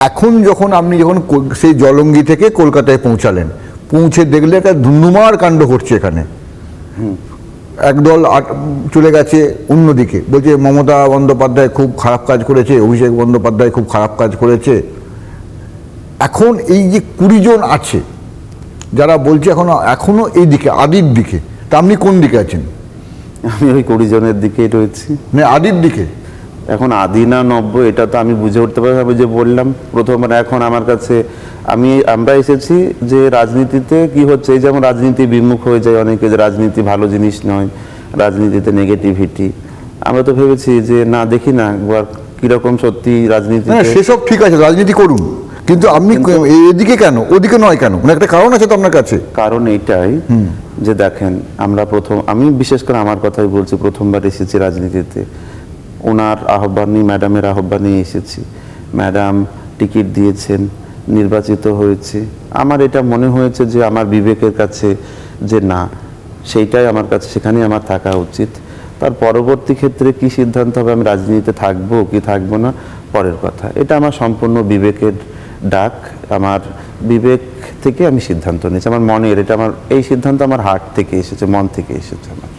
এখন আপনি যখন সেই জলঙ্গি থেকে কলকাতায় পৌঁছালেন, পৌঁছে দেখলে একটা ধুন্ধুমার কাণ্ড ঘটছে এখানে। একদল চলে গেছে অন্যদিকে, বলছে মমতা বন্দ্যোপাধ্যায় খুব খারাপ কাজ করেছে, অভিষেক বন্দ্যোপাধ্যায় খুব খারাপ কাজ করেছে। এখন এই যে 20 জন আছে যারা বলছে এখনো এই দিকে, আদির দিকে, তা আপনি কোন দিকে আছেন? আমি ওই 20 জনের দিকেই রয়েছি। মানে আদির দিকে? এখন আদি না নব্য এটা তো আমি বুঝে উঠতে পারি। আমি যে বললাম প্রথমবার, এখন আমার কাছে আমরা এসেছি যে রাজনীতিতে কি হচ্ছে, এই যেমন রাজনীতি বিমুখ হয়ে যায় অনেকে, যে রাজনীতি ভালো জিনিস নয়, রাজনীতিতে নেগেটিভিটি। আমরা তো ভেবেছি যে না, দেখি না কিরকম সত্যি রাজনীতি। সেসব ঠিক আছে, রাজনীতি করুন, কিন্তু আপনি এদিকে কেন, ওদিকে নয় কেন? মানে একটা কারণ আছে তো আপনার কাছে। কারণ এটাই যে দেখেন, আমি বিশেষ করে আমার কথাই বলছি, প্রথমবার এসেছি রাজনীতিতে, ওনার আহ্বানে, ম্যাডামের আহ্বানে এসেছি। ম্যাডাম টিকিট দিয়েছেন, নির্বাচিত হয়েছে। আমার এটা মনে হয়েছে যে আমার বিবেকের কাছে যে না, সেইটাই আমার কাছে, সেখানেই আমার থাকা উচিত। তার পরবর্তী ক্ষেত্রে কি সিদ্ধান্ত হবে, আমি রাজনীতিতে থাকবো কি থাকবো না, পরের কথা। এটা আমার সম্পূর্ণ বিবেকের ডাক, আমার বিবেক থেকে আমি সিদ্ধান্ত নিয়েছি, আমার মনের, এটা আমার এই সিদ্ধান্ত আমার হার্ট থেকে এসেছে, মন থেকে এসেছে আমার।